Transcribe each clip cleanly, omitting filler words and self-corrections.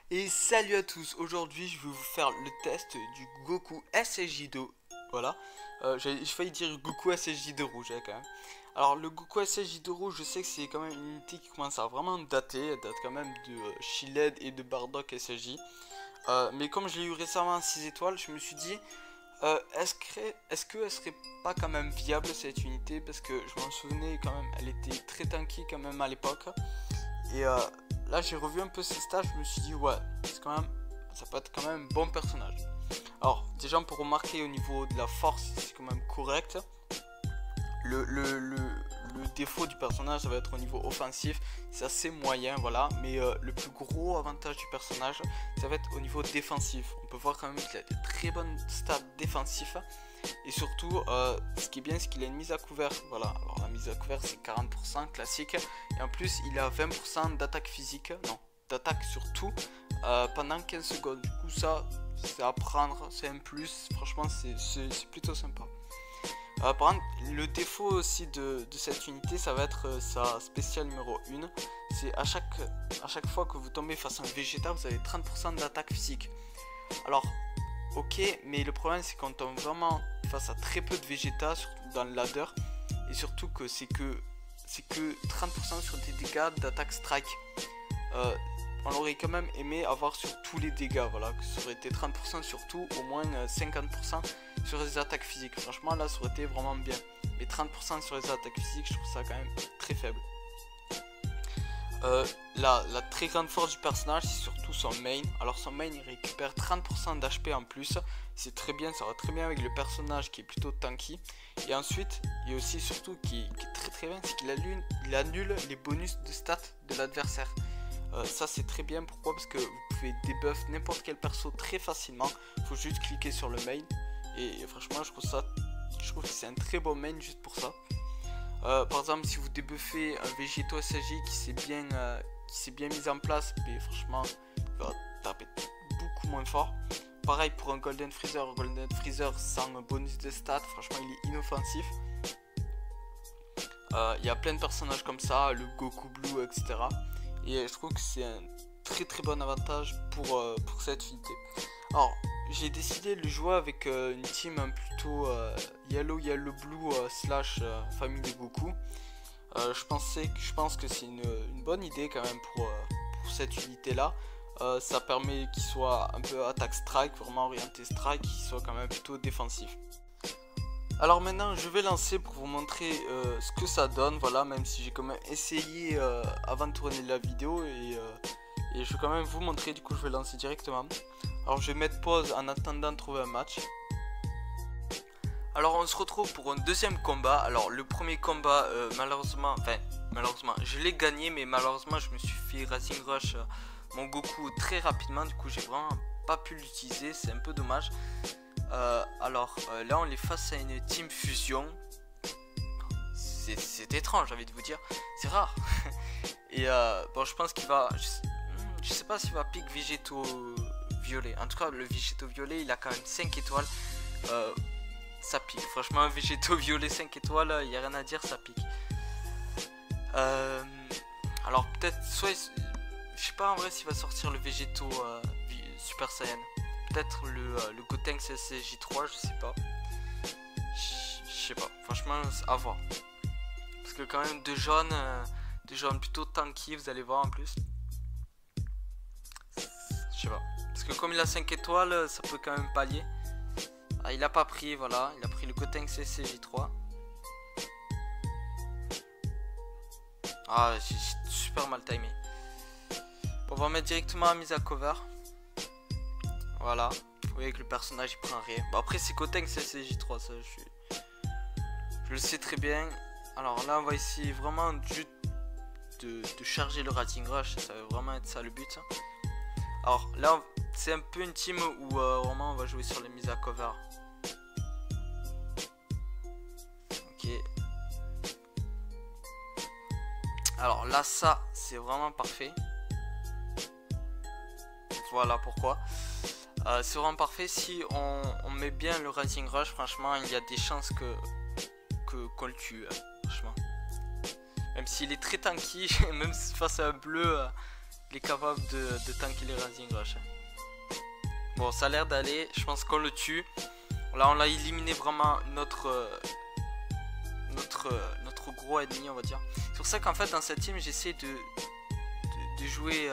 Et salut à tous, aujourd'hui je vais vous faire le test du Goku SSJ2. Voilà, j'ai failli dire Goku SSJ2 rouge quand même. Alors le Goku SSJ2 rouge, je sais que c'est quand même une unité qui commence à vraiment dater. Elle date quand même de Shiled et de Bardock SSJ. Mais comme je l'ai eu récemment à 6 étoiles, je me suis dit est-ce qu'elle serait pas quand même viable cette unité, parce que je m'en souvenais quand même, elle était très tanky quand même à l'époque. Et là j'ai revu un peu ses stats, je me suis dit ouais, c'est quand même, ça peut être quand même un bon personnage. Alors déjà on peut remarquer au niveau de la force, c'est quand même correct. Le défaut du personnage, ça va être au niveau offensif, c'est assez moyen, voilà. Mais le plus gros avantage du personnage, ça va être au niveau défensif. On peut voir quand même qu'il a de très bonnes stats défensifs. Et surtout, ce qui est bien, c'est qu'il a une mise à couvert. Voilà, alors la mise à couvert c'est 40% classique. Et en plus, il a 20% d'attaque physique, non, d'attaque surtout, pendant 15 secondes. Du coup, ça, c'est à prendre, c'est un plus. Franchement, c'est plutôt sympa. Par contre, le défaut aussi de cette unité, ça va être sa spéciale numéro 1. C'est à chaque fois que vous tombez face à un Vegeta, vous avez 30% d'attaque physique. Alors, ok, mais le problème c'est qu'on tombe vraiment face à très peu de Vegeta, surtout dans le ladder. Et surtout que c'est que 30% sur des dégâts d'attaque strike. On aurait quand même aimé avoir sur tous les dégâts, voilà, que ça aurait été 30% sur tout, au moins 50% sur les attaques physiques. Franchement là ça aurait été vraiment bien. Mais 30% sur les attaques physiques, je trouve ça quand même très faible. La très grande force du personnage, c'est surtout son main. Alors son main, il récupère 30% d'HP en plus. C'est très bien, ça va très bien avec le personnage qui est plutôt tanky. Et ensuite, il y a aussi surtout qui est très bien, c'est qu'il annule les bonus de stats de l'adversaire. Ça c'est très bien, pourquoi? Parce que vous pouvez debuff n'importe quel perso très facilement. Il faut juste cliquer sur le main. Et franchement je trouve que c'est un très bon main juste pour ça. Par exemple, si vous débuffez un Végéto SSJ qui s'est bien mis en place, mais franchement il va taper beaucoup moins fort. Pareil pour un Golden Freezer sans bonus de stats, franchement il est inoffensif. Il y a plein de personnages comme ça, le Goku Blue, etc. Et je trouve que c'est un très bon avantage pour cette unité. Alors j'ai décidé de le jouer avec une team plutôt Yellow Blue slash famille de Goku. Je pense que c'est une bonne idée quand même pour cette unité là. Ça permet qu'il soit un peu attaque strike, vraiment orienté strike, qu'il soit quand même plutôt défensif. Alors maintenant je vais lancer pour vous montrer ce que ça donne, voilà, même si j'ai quand même essayé avant de tourner la vidéo et je vais quand même vous montrer. Du coup je vais lancer directement. Alors je vais mettre pause en attendant de trouver un match. Alors on se retrouve pour un deuxième combat. Alors le premier combat malheureusement je l'ai gagné, mais malheureusement je me suis fait Rising Rush mon Goku très rapidement. Du coup j'ai vraiment pas pu l'utiliser, c'est un peu dommage. Là on est face à une team fusion. C'est étrange, j'ai envie de vous dire, c'est rare. Et bon, je pense qu'il va, je sais pas s'il va pick Végéto violet. En tout cas le Végéto violet il a quand même 5 étoiles. Ça pique, franchement un Végéto violet 5 étoiles, il n'y a rien à dire, ça pique. Alors peut-être soit, je sais pas en vrai s'il va sortir le Végéto Super Saiyan. Peut-être le Gotenks SSJ3, je sais pas. Je sais pas, franchement à voir. Parce que quand même deux jaunes plutôt tanky, vous allez voir en plus. Je sais pas. Parce que comme il a 5 étoiles, ça peut quand même pallier. Ah, il a pas pris, voilà, il a pris le Gotenks SSJ3. Ah, j'ai super mal timé. Bon, on va mettre directement la mise à cover. Voilà, vous voyez que le personnage il prend rien. Bon, après c'est Gotenks SSJ3, ça je le sais très bien. Alors là on va essayer vraiment juste de charger le Rising Rush, ça va vraiment être ça le but. Alors là c'est un peu une team où vraiment on va jouer sur les mises à cover. Ok. Alors là ça c'est vraiment parfait. Voilà pourquoi. C'est vraiment parfait. Si on met bien le Rising Rush, franchement il y a des chances qu'on le tue, franchement. Même s'il est très tanky, même face à un bleu, il est capable de tanker les Rising Rush. Bon, ça a l'air d'aller. Je pense qu'on le tue. Là, on a éliminé vraiment notre gros ennemi, on va dire. C'est pour ça qu'en fait, dans cette team, j'essaie de jouer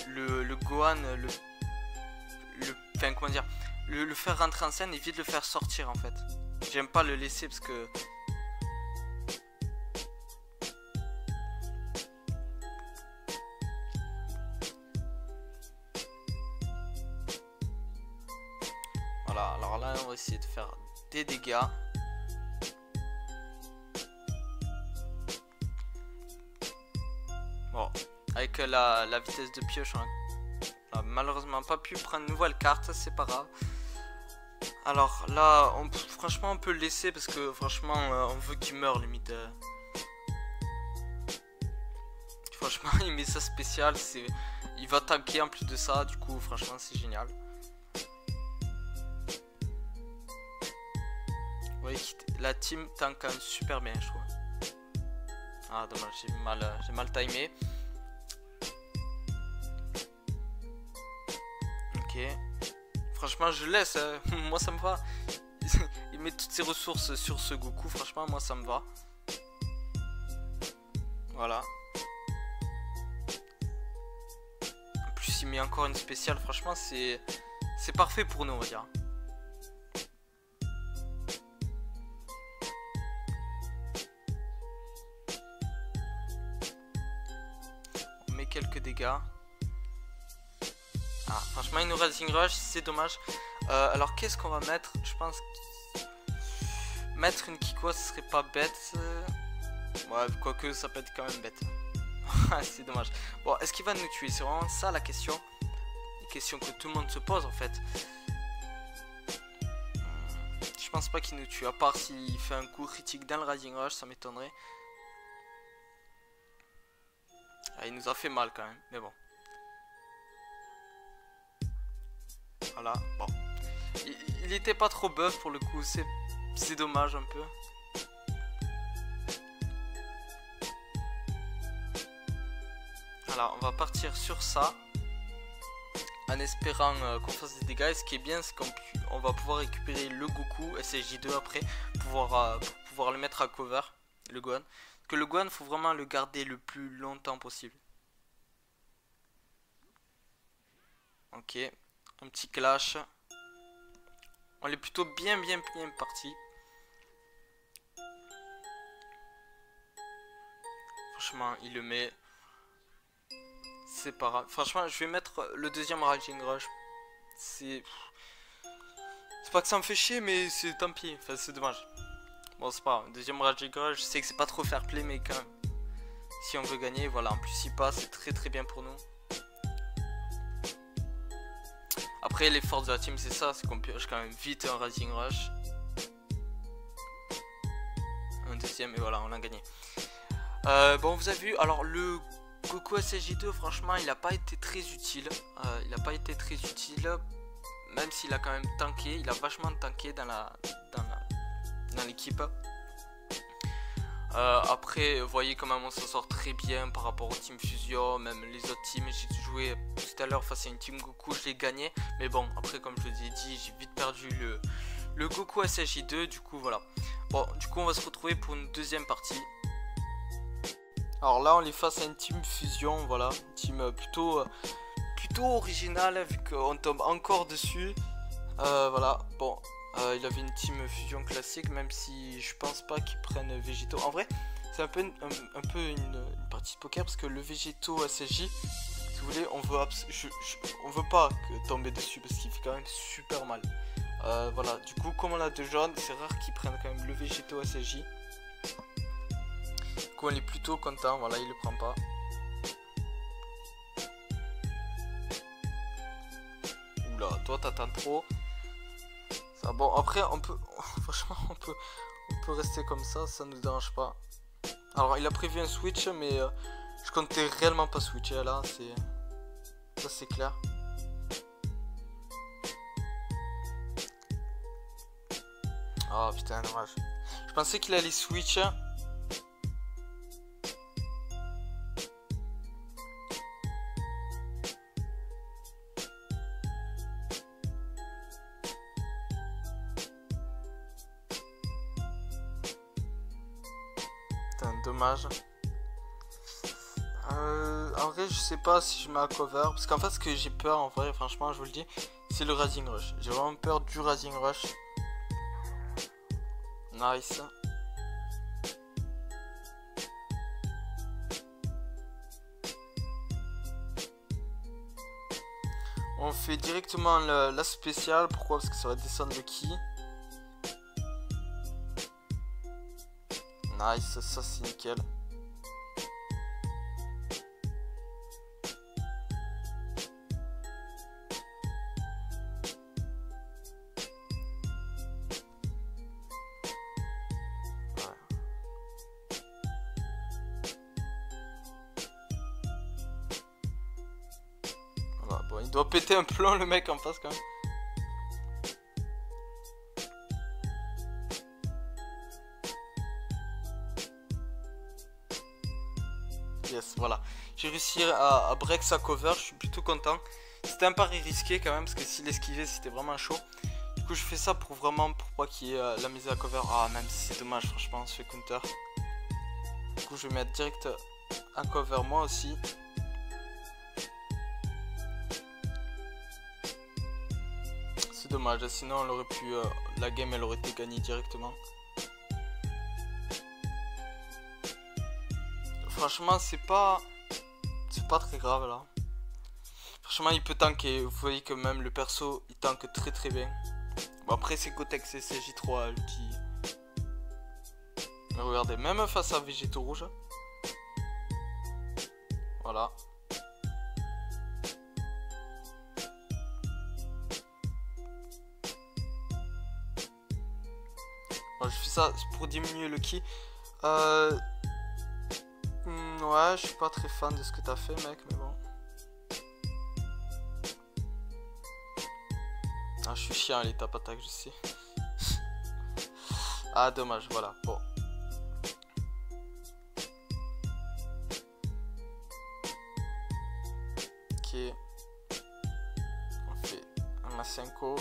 le Gohan, enfin, comment dire, le faire rentrer en scène et vite le faire sortir, en fait. J'aime pas le laisser parce que... Voilà, alors là, on va essayer de faire des dégâts. Bon, avec la vitesse de pioche, on a malheureusement pas pu prendre une nouvelle carte, c'est pas grave. Alors là, franchement, on peut le laisser parce que franchement, on veut qu'il meure limite. Franchement, il met ça spécial, il va tanker en plus de ça, du coup, franchement, c'est génial. Vous voyez, la team tank quand même super bien, je trouve. Ah, dommage, j'ai mal timé. Ok. Franchement, je laisse. Moi, ça me va. Il met toutes ses ressources sur ce Goku. Franchement, moi, ça me va. Voilà. En plus, il met encore une spéciale. Franchement, c'est parfait pour nous, on va dire. On met quelques dégâts. Ah, franchement, il nous Rising Rush, c'est dommage. Alors, qu'est-ce qu'on va mettre? Je pense que mettre une Kiko, ce serait pas bête. Ouais, quoique ça peut être quand même bête. C'est dommage. Bon, est-ce qu'il va nous tuer? C'est vraiment ça la question. Une question que tout le monde se pose en fait. Je pense pas qu'il nous tue. À part s'il fait un coup critique dans le Rising Rush, ça m'étonnerait. Ah, il nous a fait mal quand même, mais bon. Voilà, bon. Il était pas trop buff pour le coup, c'est dommage un peu. Voilà, on va partir sur ça. En espérant qu'on fasse des dégâts. Et ce qui est bien, c'est qu'on va pouvoir récupérer le Goku SSJ2 après. Pour pouvoir le mettre à cover, le Gohan. Parce que le Gohan, faut vraiment le garder le plus longtemps possible. Ok. Un petit clash. On est plutôt bien parti. Franchement, il le met. C'est pas grave. Franchement, je vais mettre le deuxième Rising Rush. C'est pas que ça me fait chier, mais c'est tant pis. Enfin, c'est dommage. Bon, c'est pas grave. Deuxième Rising Rush, je sais que c'est pas trop fair play, mais quand même. Si on veut gagner, voilà. En plus, il passe, c'est très bien pour nous. Après, les forces de la team, c'est ça, c'est qu'on pioche quand même vite un Rising Rush. Un deuxième, et voilà, on a gagné. Bon, vous avez vu, alors le Goku SSJ2, franchement, il n'a pas été très utile. Même s'il a quand même tanké, il a vachement tanké dans l'équipe. Après, vous voyez quand même on s'en sort très bien par rapport au Team Fusion, même les autres teams. J'ai joué tout à l'heure face à une Team Goku, je l'ai gagné. Mais bon, après comme je vous ai dit, j'ai vite perdu le Goku SSJ2, du coup voilà. Bon, du coup on va se retrouver pour une deuxième partie. Alors là on est face à une Team Fusion, voilà. Une team plutôt originale vu qu'on tombe encore dessus. Voilà, bon. Il avait une team fusion classique, même si je pense pas qu'ils prennent Végéto. En vrai, c'est un peu une partie de poker parce que le Végéto SSJ, si vous voulez, on veut pas tomber dessus parce qu'il fait quand même super mal. Voilà, du coup, comme on a deux jaunes, c'est rare qu'ils prennent quand même le Végéto SSJ. Du coup, on est plutôt content. Voilà, il le prend pas. Oula, toi t'attends trop. Ça, bon, après, franchement, on peut rester comme ça nous dérange pas. Alors, il a prévu un switch, mais je comptais réellement pas switcher là, ça c'est clair. Oh putain, dommage. Je pensais qu'il allait switch. dommage. En vrai, je sais pas si je mets un cover. Parce qu'en fait, ce que j'ai peur, en vrai, franchement, je vous le dis, c'est le Rising Rush. J'ai vraiment peur du Rising Rush. Nice. On fait directement la spéciale. Pourquoi? Parce que ça va descendre le ki. Nice, ça c'est nickel. Voilà, bon, il doit péter un plomb le mec en face quand même. Yes, voilà. J'ai réussi à break sa cover, je suis plutôt content. C'était un pari risqué quand même, parce que s'il esquivait, c'était vraiment chaud. Du coup, je fais ça pour vraiment, pour pas qu'il y ait la mise à cover. Ah, même si c'est dommage, franchement, on se fait counter. Du coup, je vais mettre direct un cover moi aussi. C'est dommage, sinon on aurait pu, la game elle aurait été gagnée directement. Franchement, c'est pas très grave là. Franchement, il peut tanker. Vous voyez que même le perso il tank très très bien. Bon, après, c'est Gotex et CJ3 ulti. Mais regardez, même face à Végéto Rouge. Voilà. Bon, je fais ça pour diminuer le ki. Ouais, je suis pas très fan de ce que t'as fait, mec, mais bon. Ah, je suis chiant à l'étape attaque, je sais. Ah, dommage, voilà. Bon. Ok. On fait un Masenko.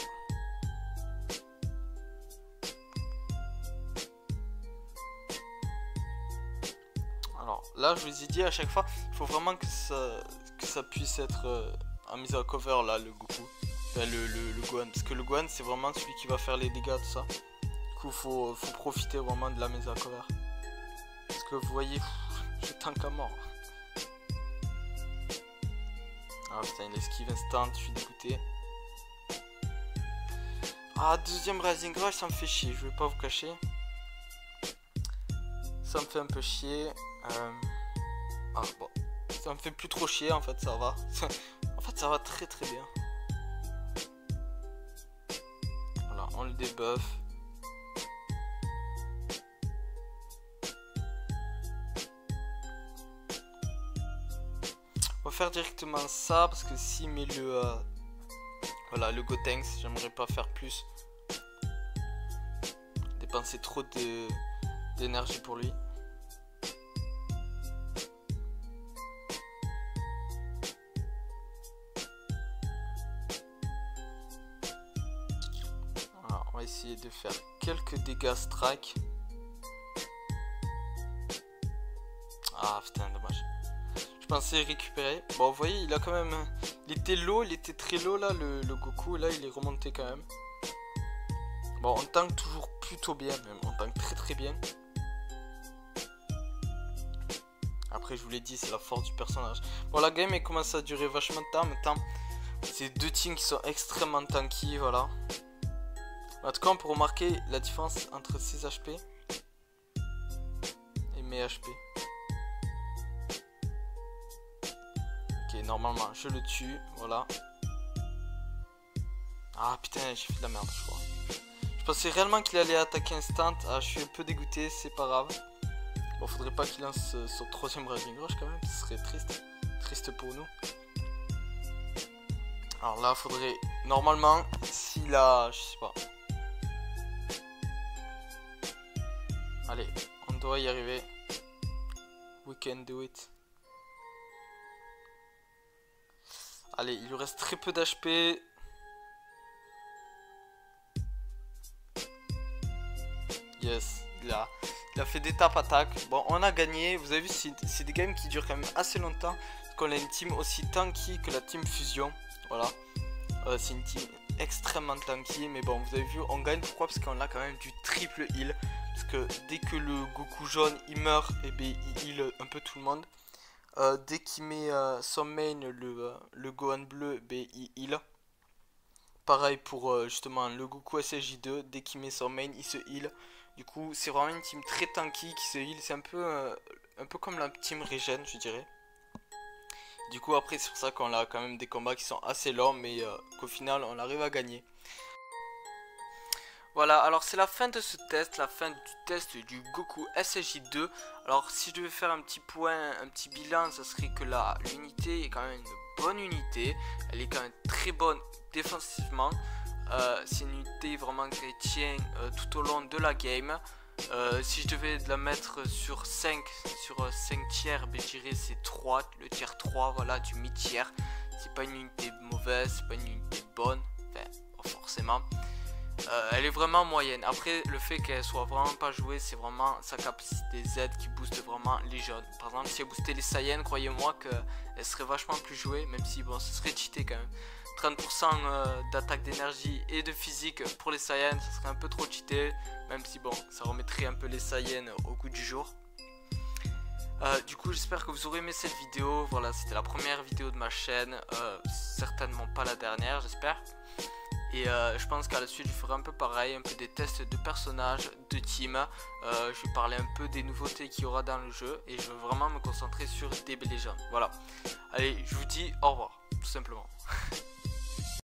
Alors là, je vous ai dit à chaque fois, il faut vraiment que ça puisse être en mise à cover là, le Goku. Enfin, le Gohan. Parce que le Gohan, c'est vraiment celui qui va faire les dégâts, tout ça. Du coup, faut profiter vraiment de la mise à cover. Parce que vous voyez, je tank à mort. Ah putain, il esquive instant, je suis dégoûté. Ah, deuxième Rising Rush, ça me fait chier, je vais pas vous cacher. Ça me fait un peu chier. Ah bon, ça me fait plus trop chier en fait, ça va. En fait, ça va très très bien. Voilà, on le débuff. On va faire directement ça parce que s'il met le voilà, le Gotenks, j'aimerais pas faire plus. Dépenser trop d'énergie pour lui. Voilà, on va essayer de faire quelques dégâts strike. Ah putain, dommage. Je pensais récupérer. Bon, vous voyez, il a quand même... Il était low, il était très low là, le Goku. Et là, il est remonté quand même. Bon, on tank toujours plutôt bien, même. On tank très très bien. Après, je vous l'ai dit, c'est la force du personnage. Bon, la game, elle commence à durer vachement de temps. Maintenant, c'est deux teams qui sont extrêmement tanky, voilà. En tout cas, on peut remarquer la différence entre ses HP et mes HP. Ok, normalement, je le tue, voilà. Ah putain, j'ai fait de la merde, je crois. Je pensais réellement qu'il allait attaquer instant. Ah, je suis un peu dégoûté, c'est pas grave. Bon, faudrait pas qu'il lance son troisième Rising Rush quand même, ce serait triste. Triste pour nous. Alors là, faudrait... Normalement, s'il a... Je sais pas. Allez, on doit y arriver. We can do it. Allez, il lui reste très peu d'HP. Yes, il a il a fait des tapes attaques. Bon, on a gagné. Vous avez vu, c'est des games qui durent quand même assez longtemps. Parce qu'on a une team aussi tanky que la team Fusion. Voilà. C'est une team extrêmement tanky. Mais bon, vous avez vu, on gagne. Pourquoi? Parce qu'on a quand même du triple heal. Parce que dès que le Goku jaune il meurt, et bien il heal un peu tout le monde. Dès qu'il met son main, le Gohan bleu, ben, il heal. Pareil pour justement le Goku SSJ2, dès qu'il met son main, il se heal. Du coup, c'est vraiment une team très tanky qui se heal. C'est un peu comme la team Regen, je dirais. Du coup, après, c'est pour ça qu'on a quand même des combats qui sont assez longs, mais qu'au final, on arrive à gagner. Voilà, alors c'est la fin de ce test, la fin du test du Goku SSJ2. Alors si je devais faire un petit point, un petit bilan, ça serait que l'unité est quand même une bonne unité. Elle est quand même très bonne défensivement. C'est une unité vraiment qui tient tout au long de la game. Si je devais la mettre sur 5 tiers, ben, je dirais c'est 3, le tiers 3, voilà, du mi-tiers. C'est pas une unité mauvaise, c'est pas une unité bonne, enfin, pas forcément. Elle est vraiment moyenne. Après, le fait qu'elle soit vraiment pas jouée, c'est vraiment sa capacité Z qui booste vraiment les jaunes. Par exemple, si elle boostait les Saiyans, croyez-moi qu'elle serait vachement plus jouée, même si bon, ce serait cheaté quand même. 30% d'attaque d'énergie et de physique pour les Saiyans, ça serait un peu trop cheaté, même si bon, ça remettrait un peu les Saiyans au goût du jour. Du coup, j'espère que vous aurez aimé cette vidéo. Voilà, c'était la première vidéo de ma chaîne, certainement pas la dernière, j'espère. Et je pense qu'à la suite je ferai un peu pareil, un peu des tests de personnages, de team. Je vais parler un peu des nouveautés qu'il y aura dans le jeu. Et je veux vraiment me concentrer sur DB Legends. Voilà. Allez, je vous dis au revoir, tout simplement.